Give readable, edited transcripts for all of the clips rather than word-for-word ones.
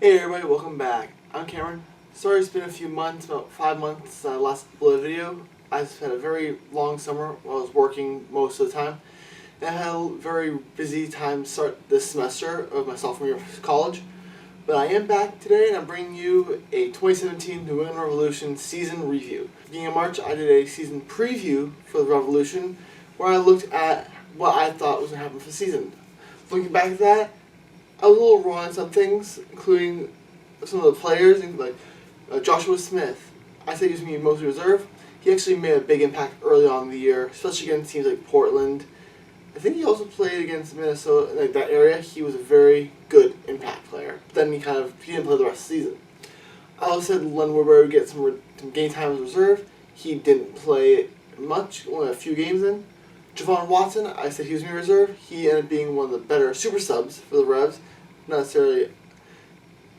Hey everybody, welcome back. I'm Cameron. Sorry it's been a few months, about 5 months since I last uploaded a video. I just had a very long summer while I was working most of the time. And I had a very busy time start this semester of my sophomore year of college. But I am back today and I'm bringing you a 2017 New England Revolution season review. Beginning in March, I did a season preview for the Revolution where I looked at what I thought was going to happen for the season. Looking back at that, I was a little wrong on some things, including some of the players, like Joshua Smith. I say he was going to be mostly reserve. He actually made a big impact early on in the year, especially against teams like Portland. I think he also played against Minnesota, like that area. He was a very good impact player. Then he didn't play the rest of the season. I also said Len Woodbury would get some game time as reserve. He didn't play much, only a few games in. Javon Watson, I said he was going to be reserve. He ended up being one of the better super subs for the Revs. Not necessarily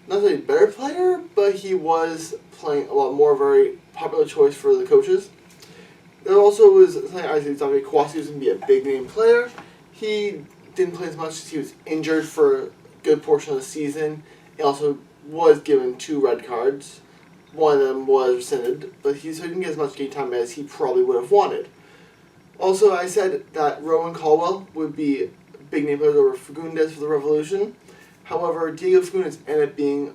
a better player, but he was playing a lot more, very popular choice for the coaches. There also was something I thought Kowalski was going to be a big name player. He didn't play as much as he was injured for a good portion of the season. He also was given 2 red cards. One of them was rescinded, but so he didn't get as much game time as he probably would have wanted. Also, I said that Rowan Caldwell would be big name players over Fagundes for the Revolution. However, Diego Fagundes ended up being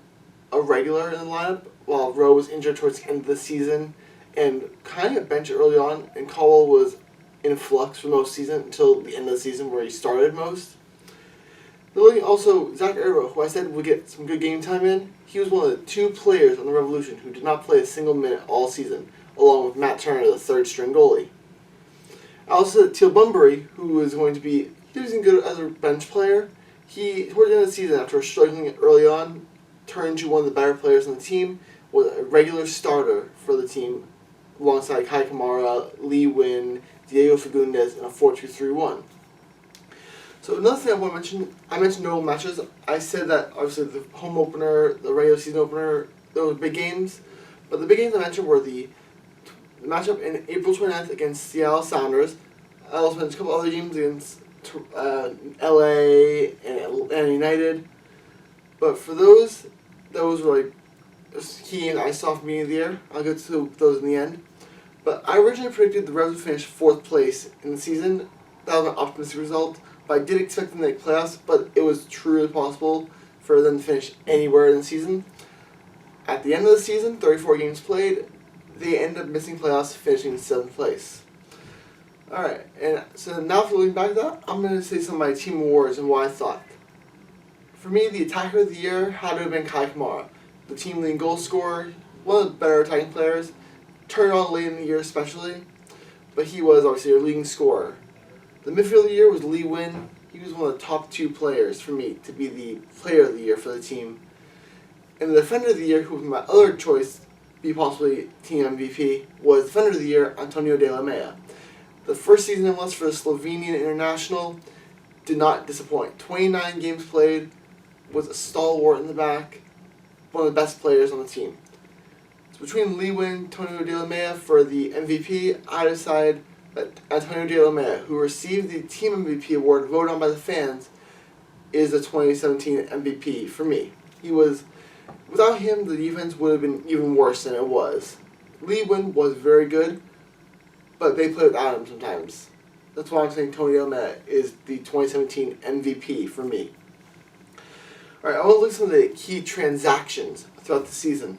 a regular in the lineup, while Rowe was injured towards the end of the season and kind of benched early on, and Caldwell was in flux for most season until the end of the season where he started most. Also, Zach Erbo, who I said would get some good game time in, he was one of the 2 players on the Revolution who did not play a single minute all season, along with Matt Turner, the 3rd string goalie. I also said Teal Bunbury, who was going to be, he was good as a bench player. He, towards the end of the season, after struggling early on, turned into one of the better players on the team, was a regular starter for the team, alongside Kai Kamara, Lee Win, Diego Fagundes, and a 4-2-3-1. So another thing I mentioned notable matches. I said that obviously the home opener, the regular season opener, those were big games, but the big games I mentioned were the matchup in April 29th against Seattle Sounders. I also mentioned a couple other games against LA and United. But for those were like key games I saw from the beginning of the year. I'll get to those in the end. But I originally predicted the Revs would finish 4th place in the season. That was an optimistic result. But I did expect them to make playoffs, but it was truly possible for them to finish anywhere in the season. At the end of the season, 34 games played, they ended up missing playoffs, finishing in 7th place. Alright, and so now for looking back at that, I'm going to say some of my team awards and what I thought. For me, the attacker of the year had to have been Kai Kamara, the team leading goal scorer, one of the better attacking players, turned on late in the year especially, but he was obviously a leading scorer. The midfield of the year was Lee Win. He was one of the top 2 players for me to be the player of the year for the team. And the defender of the year, who was my other choice to be possibly team MVP, was defender of the year, Antonio De La Mea. The first season it was for the Slovenian international did not disappoint. 29 games played, was a stalwart in the back, one of the best players on the team. So between Lee Win and Antonio De La Mea for the MVP, I decided that Antonio De La Mea, who received the team MVP award voted on by the fans, is the 2017 MVP for me. Without him, the defense would have been even worse than it was. Lee Win was very good, but they play without him sometimes. That's why I'm saying Tony Elmet is the 2017 MVP for me. Alright, I want to look at some of the key transactions throughout the season.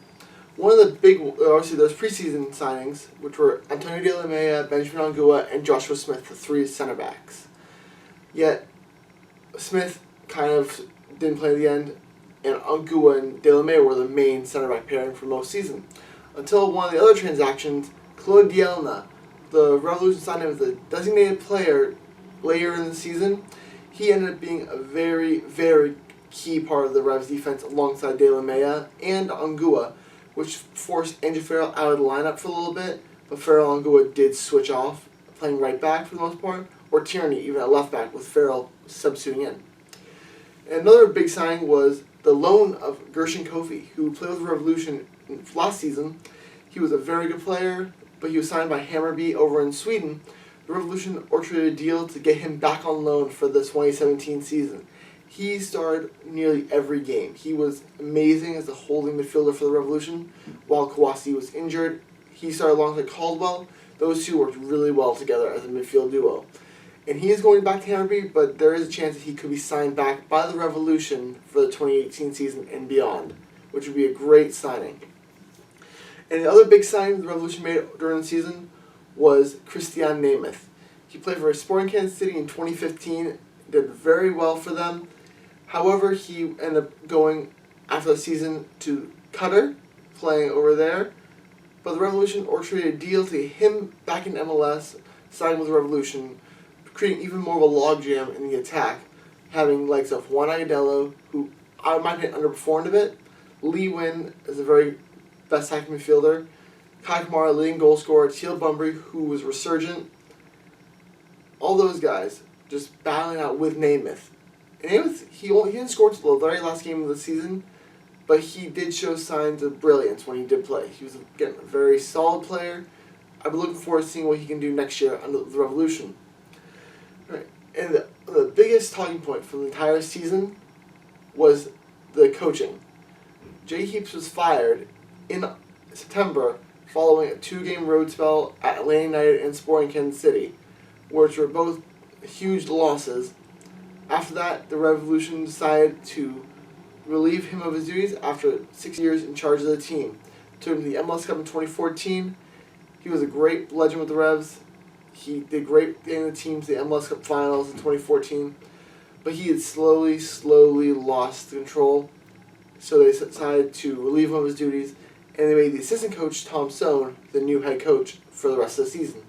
One of the big, obviously those preseason signings, which were Antonio De La Mea, Benjamin Angua, and Joshua Smith, the 3 center backs. Yet, Smith kind of didn't play at the end, and Angua and De La Mea were the main center back pairing for most season. Until one of the other transactions, Claude Dielna, the Revolution signed him as a designated player later in the season. He ended up being a very, very key part of the Revs defense alongside De La Mea and Angua, which forced Andrew Farrell out of the lineup for a little bit, but Farrell and Angua did switch off, playing right back for the most part, or Tierney even at left back with Farrell substituting in. And another big signing was the loan of Gershon Kofi, who played with the Revolution last season. He was a very good player, but he was signed by Hammarby over in Sweden. The Revolution orchestrated a deal to get him back on loan for the 2017 season. He started nearly every game. He was amazing as a holding midfielder for the Revolution. While Kawasi was injured, he started alongside Caldwell. Those two worked really well together as a midfield duo. And he is going back to Hammarby, but there is a chance that he could be signed back by the Revolution for the 2018 season and beyond, which would be a great signing. And the other big signing the Revolution made during the season was Christian Nemeth. He played for Sporting Kansas City in 2015, did very well for them. However, he ended up going after the season to Qatar, playing over there. But the Revolution orchestrated a deal to get him back in MLS, signing with the Revolution, creating even more of a logjam in the attack, having likes of Juan Agudelo, who I might have underperformed a bit. Lee Nguyen is a very best attacking midfielder. Kai Kamara, leading goal scorer. Teal Bunbury, who was resurgent. All those guys just battling out with Nemeth. And Nemeth, he didn't score until the very last game of the season, but he did show signs of brilliance when he did play. He was, again, a very solid player. I've been looking forward to seeing what he can do next year under the Revolution. Right. And the biggest talking point from the entire season was the coaching. Jay Heaps was fired in September following a 2-game road spell at Atlanta United and Sporting Kansas City, which were both huge losses. After that, the Revolution decided to relieve him of his duties after 6 years in charge of the team. Took him to the MLS Cup in 2014. He was a great legend with the Revs. He did great getting the team to the MLS Cup finals in 2014. But he had slowly lost control. So they decided to relieve him of his duties, and they made the assistant coach, Tom Sohn, the new head coach for the rest of the season.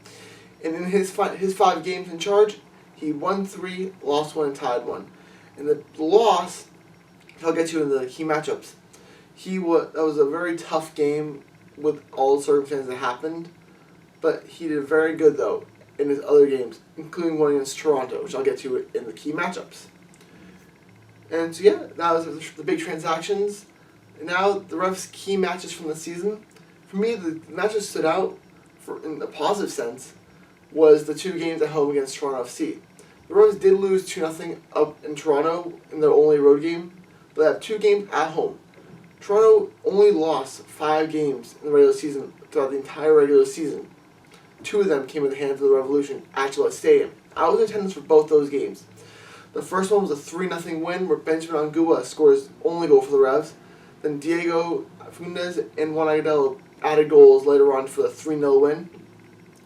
And in his 5 games in charge, he won 3, lost 1, and tied 1. And the loss, I'll get to in the key matchups. That was a very tough game with all the circumstances that happened, but he did very good though in his other games, including one against Toronto, which I'll get to in the key matchups. And so yeah, that was the big transactions. And now the Revs' key matches from the season. For me, the matches that stood out in a positive sense was the 2 games at home against Toronto FC. The Revs did lose 2-0 up in Toronto in their only road game, but they have 2 games at home. Toronto only lost 5 games in the regular season throughout the entire regular season. 2 of them came at the hands of the Revolution at Gillette Stadium. I was in attendance for both those games. The first one was a 3-0 win where Benjamin Angua scored his only goal for the Revs. Then Diego Fundes and Juan Agudelo added goals later on for the 3-0 win.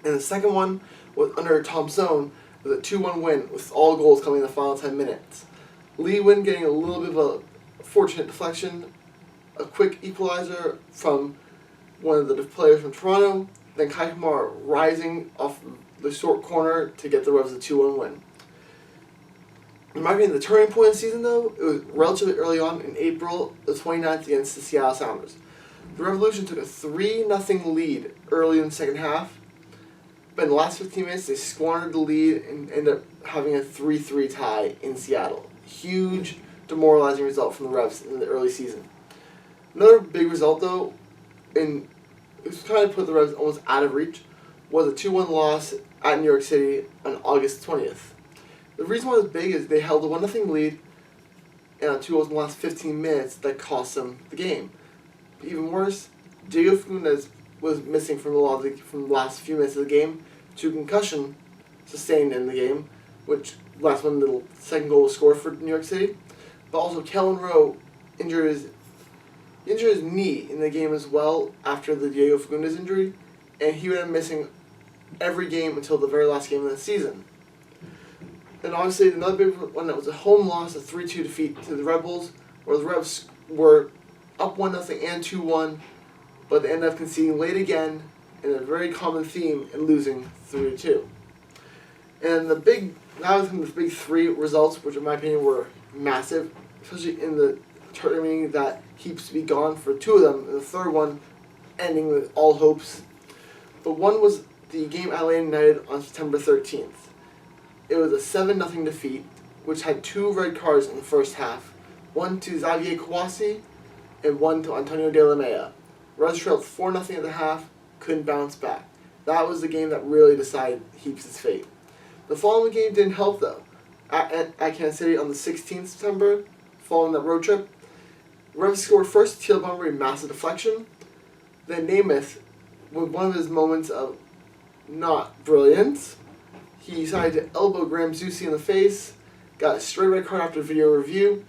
And the second one was under Tom Sohn with a 2-1 win with all goals coming in the final 10 minutes. Lee Nguyen getting a little bit of a fortunate deflection, a quick equalizer from one of the players from Toronto, then Kai Kamara rising off the short corner to get the Revs a 2-1 win. In my opinion, the turning point of the season, though, it was relatively early on in April the 29th against the Seattle Sounders. The Revolution took a 3-0 lead early in the second half, but in the last 15 minutes, they squandered the lead and ended up having a 3-3 tie in Seattle. Huge demoralizing result from the Revs in the early season. Another big result, though, and it kind of put the Revs almost out of reach, was a 2-1 loss at New York City on August 20th. The reason why it was big is they held a 1-0 lead and 2 goals in the last 15 minutes that cost them the game. But even worse, Diego Fundes was missing from the last few minutes of the game to concussion sustained in the game, which last when the second goal was scored for New York City. But also Kellen Rowe injured his knee in the game as well after the Diego Fundes injury, and he would have been missing every game until the very last game of the season. And obviously another big one that was a home loss, a 3-2 defeat to the Rebels, where the Revs were up 1-0 and 2-1, but they ended up conceding late again, in a very common theme in losing 3-2. And that was the big 3 results, which in my opinion were massive, especially in the determining that Heaps to be gone for 2 of them, and the third one ending with all hopes. But one was the game at Atlanta United on September 13th. It was a 7-0 defeat, which had 2 red cards in the first half, one to Xavier Kawasi and one to Antonio De La Mea. Revs trailed 4-0 at the half, couldn't bounce back. That was the game that really decided Heaps' fate. The following game didn't help though. at Kansas City on the 16th September, following that road trip. Revs scored first, Teal Bunbury, massive deflection. Then Namath, with one of his moments of not brilliance, he decided to elbow Graham Zusi in the face, got a straight red card after video review.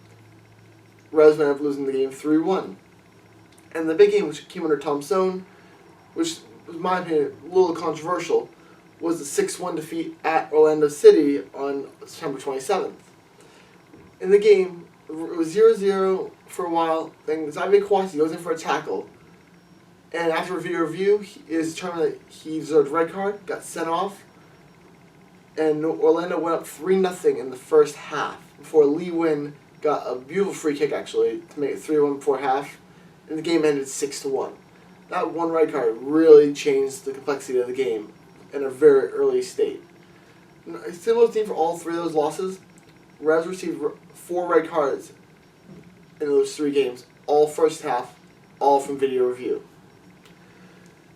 Revs ended up losing the game 3-1. And the big game, which came under Tom Stone, which was, in my opinion, a little controversial, was the 6-1 defeat at Orlando City on September 27th. In the game, it was 0-0 for a while, then Xavier Kwasi goes in for a tackle, and after video review, it is determined that he deserved a red card, got sent off, and Orlando went up 3-0 in the first half, before Lee Win got a beautiful free kick, actually, to make it 3-1 before half, and the game ended 6-1. That one red card really changed the complexity of the game in a very early state. A similar theme for all three of those losses. Revs received 4 red cards in those 3 games, all first half, all from video review.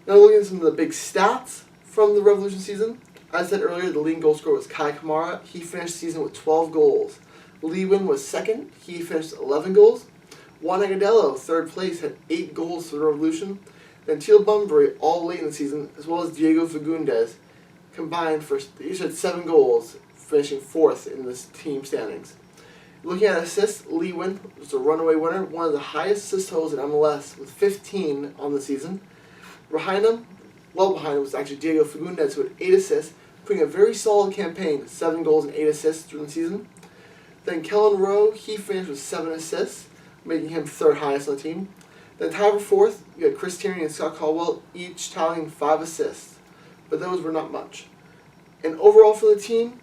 Now looking at some of the big stats from the Revolution season. As I said earlier, the leading goal scorer was Kai Kamara. He finished the season with 12 goals. Lee Win was second. He finished 11 goals. Juan Agudelo, third place, had 8 goals for the Revolution. Then Teal Bunbury, all late in the season, as well as Diego Fagundes, combined for each had 7 goals, finishing 4th in the team standings. Looking at assists, Lee Win was a runaway winner, one of the highest assist totals in MLS, with 15 on the season. Behind him, well behind him, was actually Diego Fagundes, who had 8 assists, putting a very solid campaign, 7 goals and 8 assists during the season. Then Kellen Rowe, he finished with 7 assists, making him 3rd highest on the team. Then tied for 4th, you had Chris Tierney and Scott Caldwell, each tallying 5 assists, but those were not much. And overall for the team,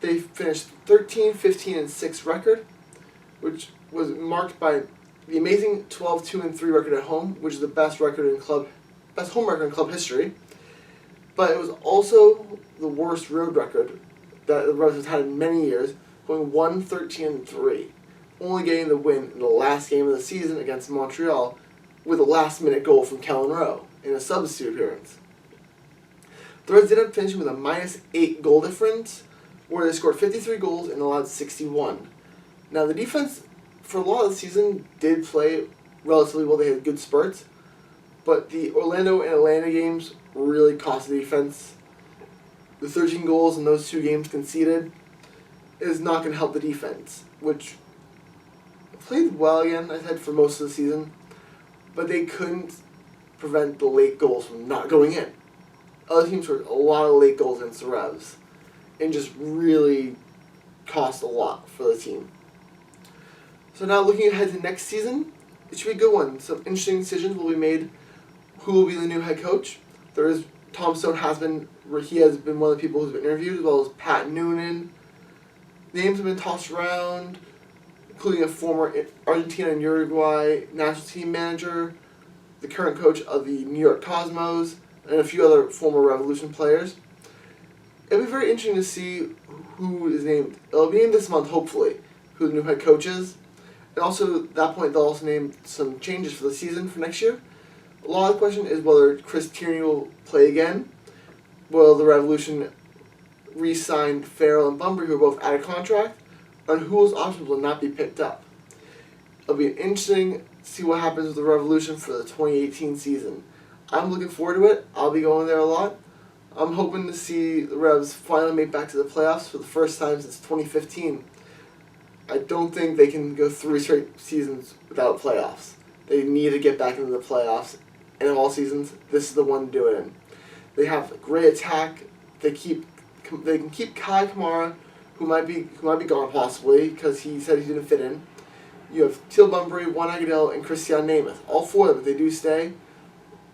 they finished 13, 15, and 6 record, which was marked by the amazing 12, 2, and 3 record at home, which is the best home record in club history. But it was also the worst road record that the Revs have had in many years, going 1, 13, and 3. Only getting the win in the last game of the season against Montreal with a last-minute goal from Kellen Rowe in a substitute appearance. The Reds ended up finishing with a -8 goal difference, where they scored 53 goals and allowed 61. Now, the defense, for a lot of the season, did play relatively well. They had good spurts, but the Orlando and Atlanta games really cost the defense. The 13 goals in those 2 games conceded is not going to help the defense, which played well again, I said, for most of the season, but they couldn't prevent the late goals from not going in. Other teams scored a lot of late goals against the Revs, and just really cost a lot for the team. So now looking ahead to next season, it should be a good one. Some interesting decisions will be made. Who will be the new head coach? Tom Stone has been one of the people who's been interviewed, as well as Pat Noonan. Names have been tossed around, including a former Argentina and Uruguay national team manager, the current coach of the New York Cosmos, and a few other former Revolution players. It'll be very interesting to see who is named. It'll be named this month, hopefully, who the new head coach is. And also, at that point, they'll also name some changes for the season for next year. A lot of the question is whether Chris Tierney will play again. Will the Revolution re-sign Farrell and Bunbury, who are both out of contract, and whose options will not be picked up. It'll be interesting to see what happens with the Revolution for the 2018 season. I'm looking forward to it. I'll be going there a lot. I'm hoping to see the Revs finally make back to the playoffs for the first time since 2015. I don't think they can go 3 straight seasons without playoffs. They need to get back into the playoffs, and of all seasons, this is the one to do it in. They have a great attack. They can keep Kai Kamara, who might be gone possibly because he said he didn't fit in. You have Teal Bunbury, Juan Agudelo, and Christian Namath. All 4 of them, if they do stay,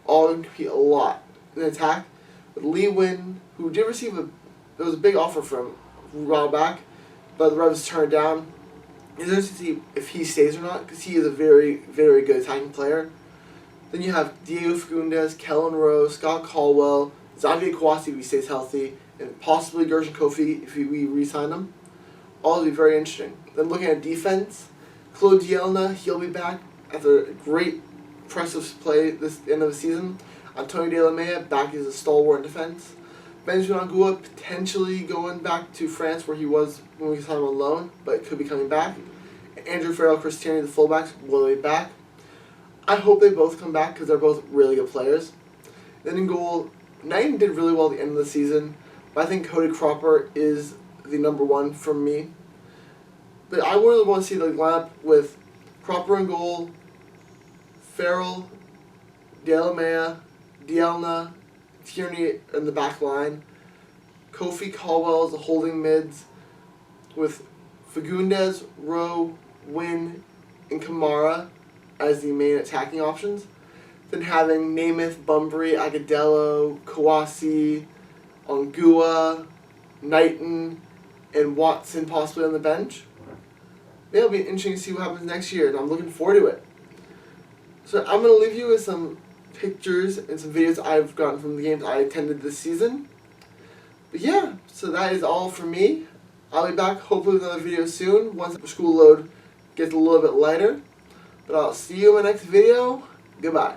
all of them compete a lot in attack. With Lee Win, who did receive there was a big offer from a while back, but the Revs turned down. It's interesting to see if he stays or not, because he is a very, very good attacking player. Then you have Diego Fagundes, Kellen Rowe, Scott Caldwell, Xavier Kwasi if he stays healthy, and possibly Gershon Kofi if we re-sign him. All will be very interesting. Then looking at defense, Claude Yelna, he'll be back after a great impressive play this end of the season. Antonio De La Mea back as a stalwart in defense. Benjamin Anguilla potentially going back to France where he was when we saw him on loan, but could be coming back. Andrew Farrell, Chris Tierney, the fullbacks, will be back. I hope they both come back because they're both really good players. Then in goal, Knighton did really well at the end of the season, but I think Cody Cropper is the number one for me. But I really want to see the lineup with Cropper in goal, Farrell, Delamea, Dielna, Tierney in the back line, Kofi Caldwell as the holding mids, with Fagundes, Rowe, Wynn, and Kamara as the main attacking options. Then having Namath, Bunbury, Agudelo, Kawasi, Ongua, Knighton, and Watson possibly on the bench. It'll be interesting to see what happens next year, and I'm looking forward to it. So I'm going to leave you with some pictures and some videos I've gotten from the games I attended this season. But yeah, so that is all for me. I'll be back hopefully with another video soon once the school load gets a little bit lighter. But I'll see you in my next video. Goodbye.